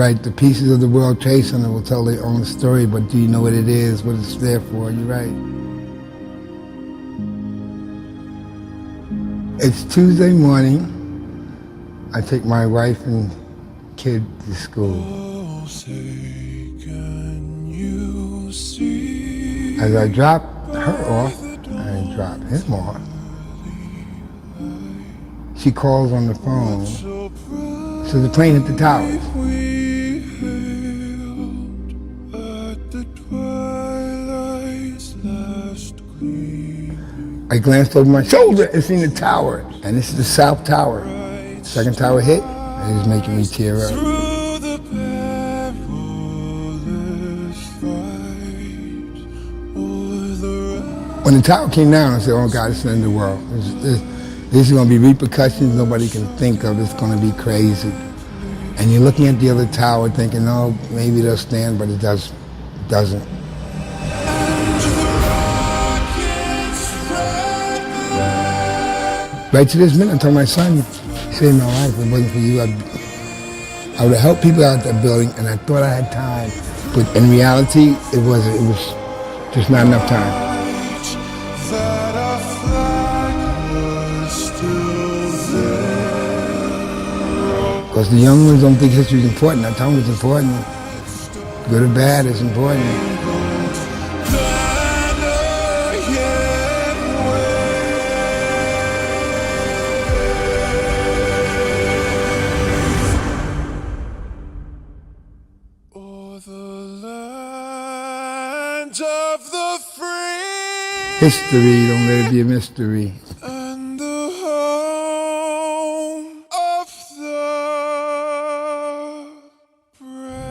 right. The pieces of the World Trade Center will tell their own story, but do you know what it is, what it's there for? You're right. It's Tuesday morning. I take my wife and kid to school. As I drop her off, I drop him off. She calls on the phone. So the plane hit the towers. I glanced over my shoulder and seen the tower. And this is the South Tower. Second tower hit, and it's making me tear up. When the tower came down, I said, oh God, it's the end of the world. This is going to be repercussions nobody can think of. It's going to be crazy. And you're looking at the other tower thinking, oh, maybe they'll stand, but it doesn't. Right to this minute, I told my son, you saved my life. If it wasn't for you, I would have helped people out that building, and I thought I had time. But in reality, it wasn't. It was just not enough time. Because the young ones don't think history is important. I tell them it's important. Good or bad, it's important. History, don't let it be a mystery. And the home of the brave.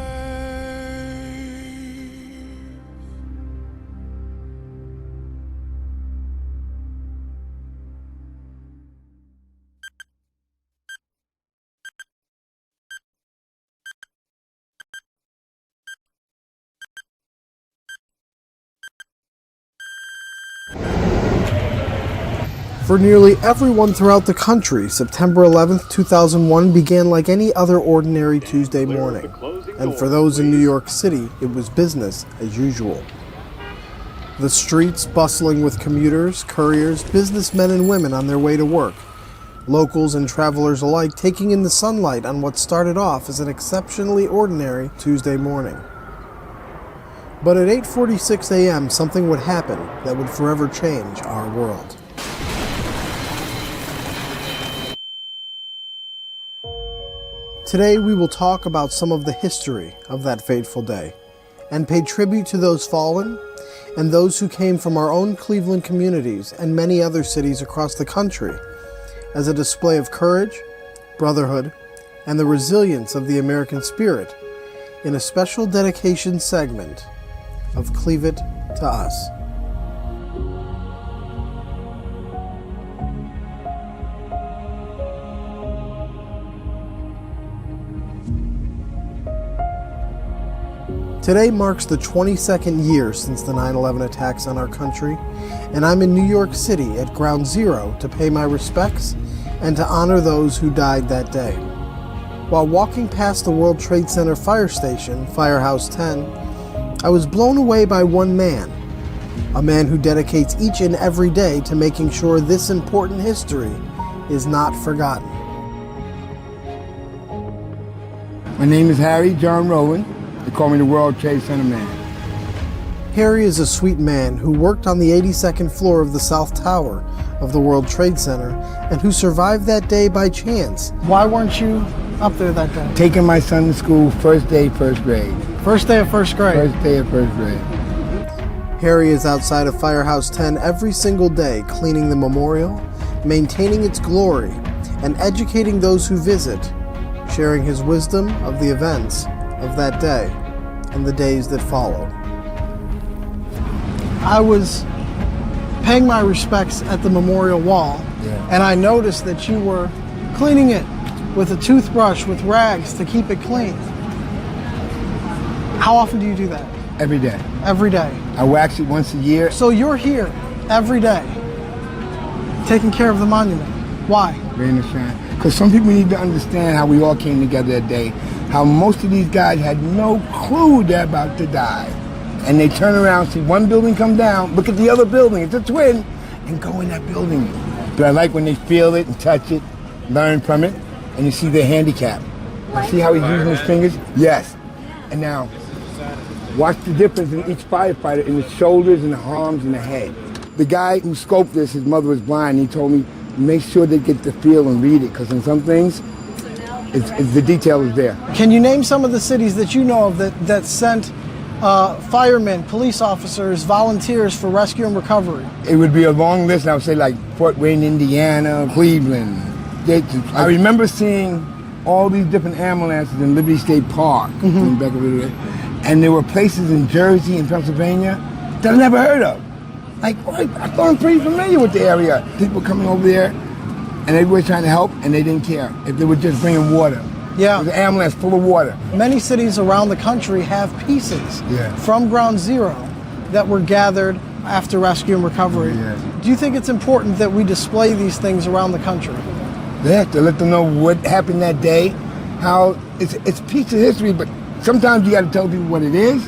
For nearly everyone throughout the country, September 11th, 2001 began like any other ordinary Tuesday morning. And for those in New York City, it was business as usual. The streets bustling with commuters, couriers, businessmen and women on their way to work. Locals and travelers alike taking in the sunlight on what started off as an exceptionally ordinary Tuesday morning. But at 8:46 a.m., something would happen that would forever change our world. Today we will talk about some of the history of that fateful day and pay tribute to those fallen and those who came from our own Cleveland communities and many other cities across the country as a display of courage, brotherhood, and the resilience of the American spirit in a special dedication segment of Cleave It to Us. Today marks the 22nd year since the 9/11 attacks on our country, and I'm in New York City at Ground Zero to pay my respects and to honor those who died that day. While walking past the World Trade Center fire station, Firehouse 10, I was blown away by one man, a man who dedicates each and every day to making sure this important history is not forgotten. My name is Harry John Roland. They call me the World Trade Center Man. Harry is a sweet man who worked on the 82nd floor of the South Tower of the World Trade Center and who survived that day by chance. Why weren't you up there that day? Taking my son to school, first day, first grade. First day of first grade? First day of first grade. Harry is outside of Firehouse 10 every single day, cleaning the memorial, maintaining its glory, and educating those who visit, sharing his wisdom of the events of that day and the days that followed. I was paying my respects at the memorial wall, and I noticed that you were cleaning it with a toothbrush with rags to keep it clean. How often do you do that? Every day. Every day. I wax it once a year. So you're here every day taking care of the monument. Why? Rain or shine. Because some people need to understand how we all came together that day. how most of these guys had no clue they're about to die. And they turn around, see one building come down, look at the other building, it's a twin, and go in that building. But I like when they feel it and touch it, learn from it, and you see their handicap. See how he's using his fingers? Yes. And now, watch the difference in each firefighter in the shoulders and the arms and the head. The guy who scoped this, his mother was blind, he told me, make sure they get the feel and read it, because in some things, the detail is there. Can you name some of the cities that you know of that sent firemen, police officers, volunteers for rescue and recovery? It would be a long list. I would say like Fort Wayne, Indiana, Cleveland. I remember seeing all these different ambulances in Liberty State Park, back over there. And there were places in Jersey and Pennsylvania that I never heard of. Like, I thought I'm pretty familiar with the area. People coming over there, and everybody trying to help, and they didn't care if they were just bringing water. Yeah. It was an ambulance full of water. Many cities around the country have pieces from Ground Zero that were gathered after rescue and recovery. Yeah. Do you think it's important that we display these things around the country? They have to let them know what happened that day, how it's a piece of history, but sometimes you got to tell people what it is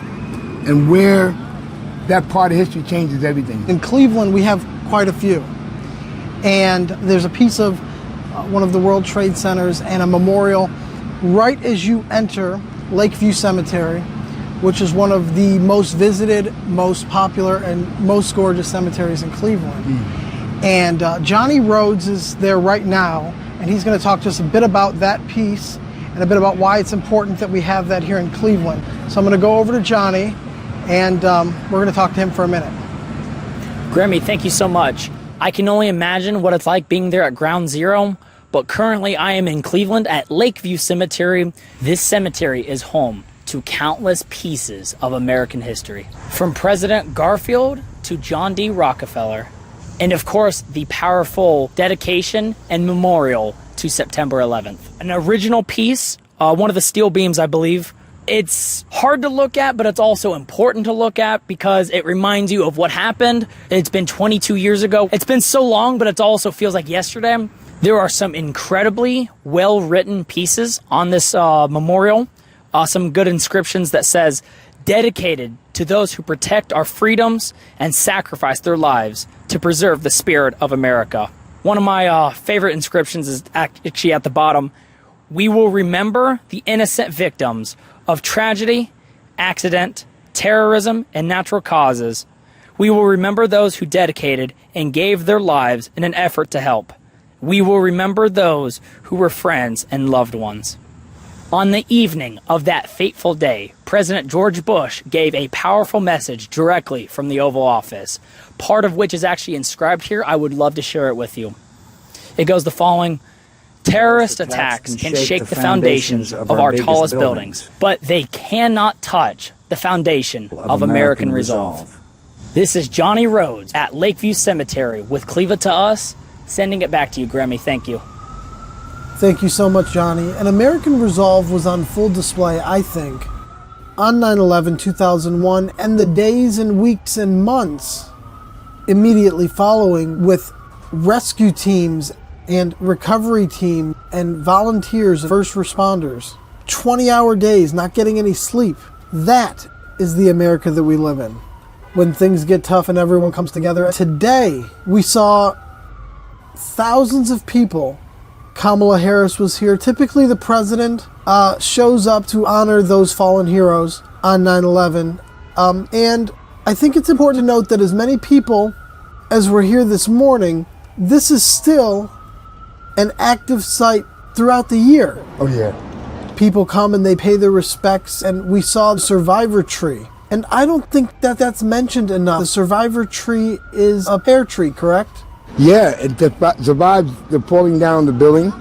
and where that part of history changes everything. In Cleveland, we have quite a few. And there's a piece of one of the World Trade Centers and a memorial right as you enter Lakeview Cemetery, which is one of the most visited, most popular, and most gorgeous cemeteries in Cleveland. And Johnny Rhodes is there right now, and he's going to talk to us a bit about that piece and a bit about why it's important that we have that here in Cleveland. So I'm going to go over to Johnny, and we're going to talk to him for a minute. Grammy, thank you so much. I can only imagine what it's like being there at Ground Zero, but currently I am in Cleveland at Lakeview Cemetery. This cemetery is home to countless pieces of American history, from President Garfield to John D. Rockefeller, and of course the powerful dedication and memorial to September 11th. An original piece, one of the steel beams, I believe. It's hard to look at, but it's also important to look at because it reminds you of what happened. It's been 22 years ago. It's been so long, but it also feels like yesterday. There are some incredibly well-written pieces on this memorial. Some good inscriptions that says, dedicated to those who protect our freedoms and sacrifice their lives to preserve the spirit of America. One of my favorite inscriptions is actually at the bottom. We will remember the innocent victims of tragedy, accident, terrorism, and natural causes. We will remember those who dedicated and gave their lives in an effort to help. We will remember those who were friends and loved ones. On the evening of that fateful day, President George Bush gave a powerful message directly from the Oval Office, part of which is actually inscribed here. I would love to share it with you. It goes the following: terrorist attacks can shake the foundations of our tallest buildings, but they cannot touch the foundation of American resolve. This is Johnny Rhodes at Lakeview Cemetery with Cleveland to Us, sending it back to you, Grammy. Thank you. Thank you so much, Johnny. And American resolve was on full display, I think, on 9/11/2001 and the days and weeks and months immediately following, with rescue teams and recovery team and volunteers, first responders, 20-hour days, not getting any sleep. That is the America that we live in, when things get tough and everyone comes together. Today, we saw thousands of people. Kamala Harris was here. Typically, the president shows up to honor those fallen heroes on 9/11. And I think it's important to note that as many people as were here this morning, this is still an active site throughout the year. Oh, yeah. People come and they pay their respects, and we saw the survivor tree. And I don't think that that's mentioned enough. The survivor tree is a pear tree, correct? Yeah, it survives the falling down the building,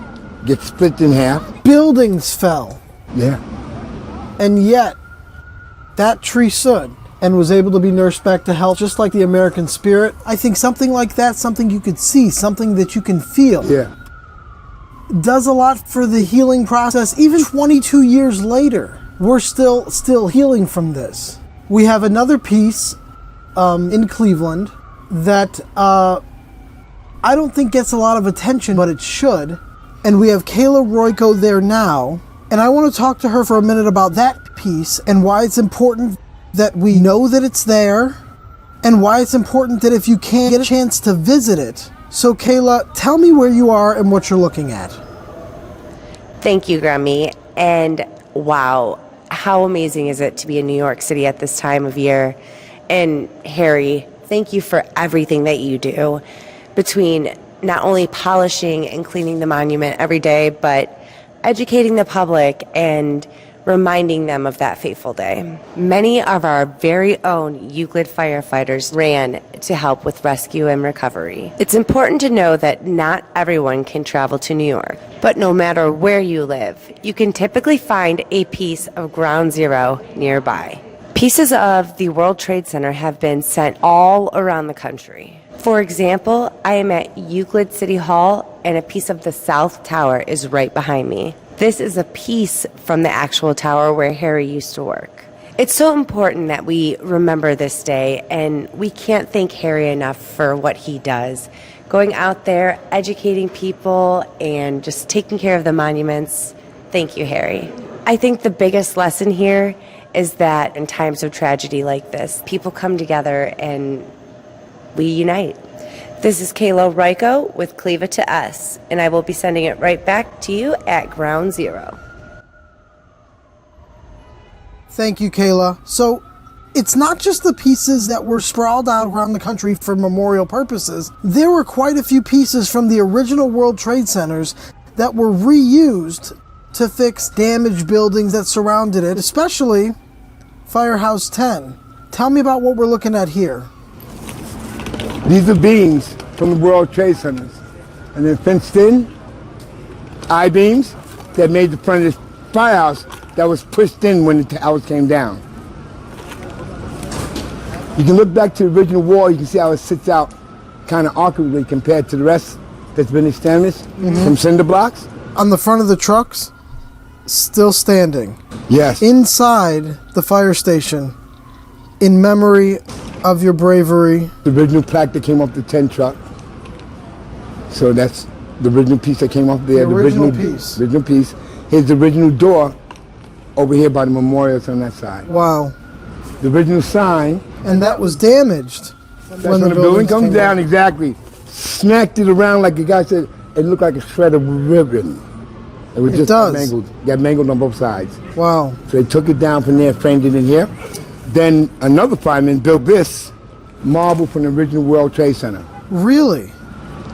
gets split in half. Buildings fell, Yeah. and yet that tree stood and was able to be nursed back to health, just like the American spirit. I think something like that, something you could see, something that you can feel, Yeah. does a lot for the healing process. Even 22 years later, we're still healing from this. We have another piece in Cleveland that I don't think gets a lot of attention, but it should. And we have Kayla Royko there now. And I want to talk to her for a minute about that piece and why it's important that we know that it's there, and why it's important that if you can't get a chance to visit it. So Kayla, tell me where you are and what you're looking at. Thank you, Grammy. And wow, how amazing is it to be in New York City at this time of year? And Harry, thank you for everything that you do between not only polishing and cleaning the monument every day, but educating the public and reminding them of that fateful day. Many of our very own Euclid firefighters ran to help with rescue and recovery. It's important to know that not everyone can travel to New York, but no matter where you live, you can typically find a piece of Ground Zero nearby. Pieces of the World Trade Center have been sent all around the country. For example, I am at Euclid City Hall, and a piece of the South Tower is right behind me. This is a piece from the actual tower where Harry used to work. It's so important that we remember this day, and we can't thank Harry enough for what he does. Going out there, educating people, and just taking care of the monuments. Thank you, Harry. I think the biggest lesson here is that in times of tragedy like this, people come together and we unite. This is Kayla Ryko with Cleave It to Us, and I will be sending it right back to you at Ground Zero. Thank you, Kayla. So, it's not just the pieces that were sprawled out around the country for memorial purposes. There were quite a few pieces from the original World Trade Centers that were reused to fix damaged buildings that surrounded it, especially Firehouse 10. Tell me about what we're looking at here. These are beams from the World Trade Centers. And then fenced in I-beams that made the front of this firehouse that was pushed in when the towers came down. You can look back to the original wall, you can see how it sits out kind of awkwardly compared to the rest that's been established from cinder blocks. On the front of the trucks, still standing. Yes. Inside the fire station, in memory of your bravery. The original plaque that came off the 10 truck. So that's the original piece that came off there. The original piece. Original piece. Here's the original door over here by the memorials on that side. Wow. The original sign. And that was damaged. That's when the building comes down, exactly. Smacked it around like the guy said, it looked like a shred of ribbon. It was just got mangled on both sides. Wow. So they took it down from there, framed it in here. Then another fireman built this marble from the original World Trade Center. Really?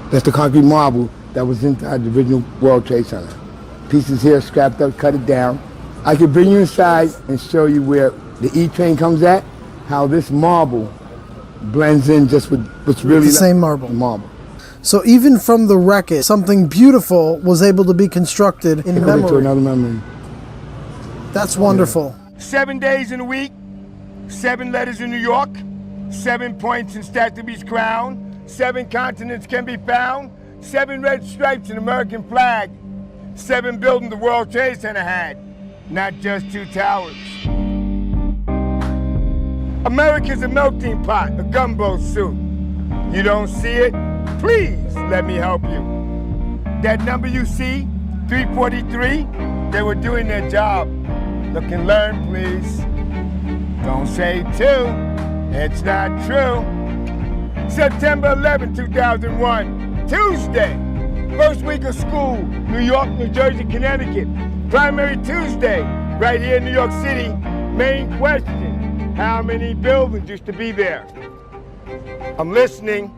That's the concrete marble that was inside the original World Trade Center. Pieces here scrapped up, cut it down. I could bring you inside and show you where the E train comes at, how this marble blends in just with what's really the same marble. Marble. So even from the wreckage, something beautiful was able to be constructed in memory. To another memory. That's wonderful. 7 days in a week, 7 letters in New York, 7 points in Statue's crown, 7 continents can be found, 7 red stripes in American flag, 7 buildings the World Trade Center had, not just 2 towers. America's a melting pot, a gumbo soup. You don't see it? Please let me help you. That number you see, 343, they were doing their job. Look and learn, please. Don't say 2, it's not true. September 11, 2001, Tuesday. First week of school, New York, New Jersey, Connecticut. Primary Tuesday, right here in New York City. Main question, how many buildings used to be there? I'm listening.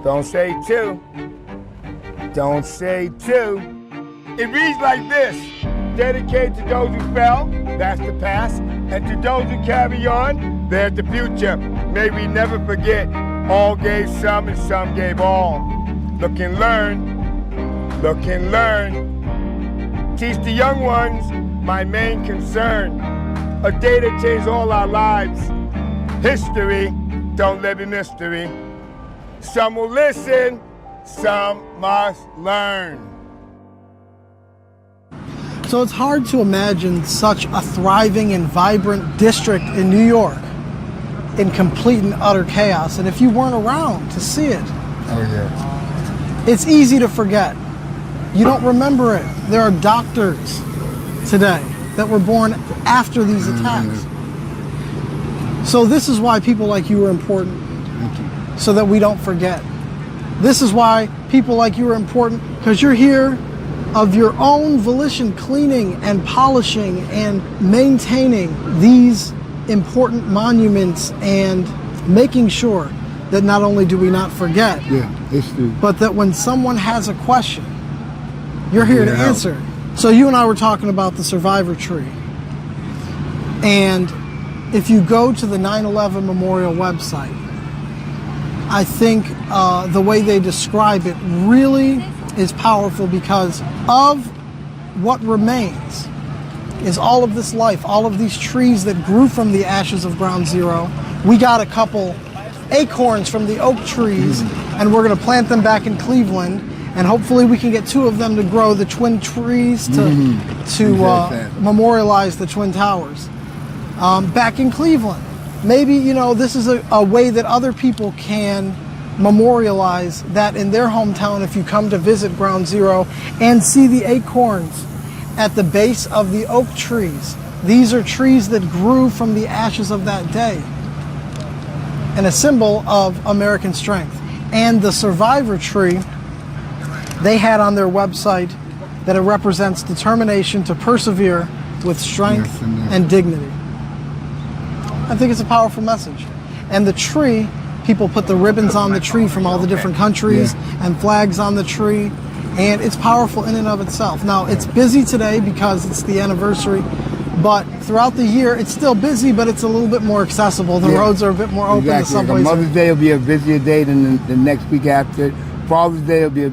Don't say 2. Don't say 2. It reads like this. Dedicated to those who fell, that's the past, and to those who carry on, there's the future. May we never forget, all gave some and some gave all. Look and learn, look and learn. Teach the young ones, my main concern. A day that changed all our lives. History, don't live in mystery. Some will listen, some must learn. So it's hard to imagine such a thriving and vibrant district in New York in complete and utter chaos. And if you weren't around to see it, Oh yeah. it's easy to forget. You don't remember it. There are doctors today that were born after these attacks. So this is why people like you are important, so that we don't forget. This is why people like you are important, because you're here of your own volition, cleaning and polishing and maintaining these important monuments and making sure that not only do we not forget, history. but that when someone has a question, you're here to Yeah. answer. So you and I were talking about the survivor tree. And if you go to the 9/11 Memorial website, I think the way they describe it really is powerful, because of what remains is all of this life, all of these trees that grew from the ashes of Ground Zero. We got a couple acorns from the oak trees, and we're going to plant them back in Cleveland, and hopefully we can get 2 of them to grow the twin trees to memorialize the Twin Towers back in Cleveland. Maybe, you know, this is a way that other people can memorialize that in their hometown if you come to visit Ground Zero and see the acorns at the base of the oak trees. These are trees that grew from the ashes of that day, and a symbol of American strength. And the survivor tree, they had on their website that it represents determination to persevere with strength and dignity. I think it's a powerful message. And the tree, people put the ribbons on the tree from all the different countries and flags on the tree, and it's powerful in and of itself. Now, it's busy today because it's the anniversary, but throughout the year, it's still busy, but it's a little bit more accessible. The roads are a bit more open. The subways. Mother's Day will be a busier day than the next week after. Father's Day will be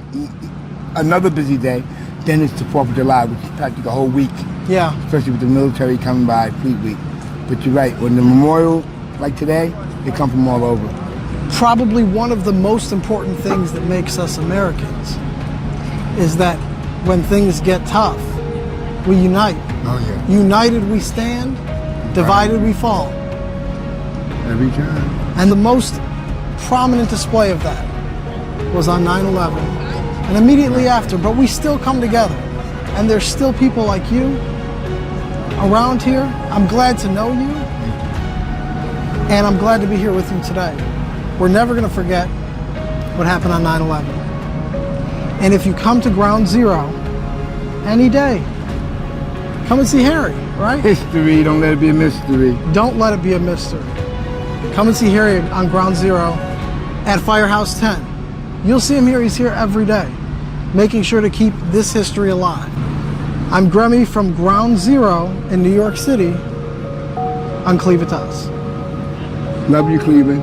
another busy day. Then it's the 4th of July, which is practically a whole week. Yeah. Especially with the military coming by Fleet Week. But you're right, when the memorial, like today, they come from all over. Probably one of the most important things that makes us Americans is that when things get tough, we unite. Oh, yeah. United we stand, divided we fall. Every time. And the most prominent display of that was on 9/11 and immediately after, but we still come together. And there's still people like you around here. I'm glad to know you, and I'm glad to be here with you today. We're never going to forget what happened on 9/11. And if you come to Ground Zero any day, come and see Harry, right? History, don't let it be a mystery. Don't let it be a mystery. Come and see Harry on Ground Zero at Firehouse 10. You'll see him here. He's here every day, making sure to keep this history alive. I'm Grammy from Ground Zero in New York City on Clevitas. Love you, Cleveland.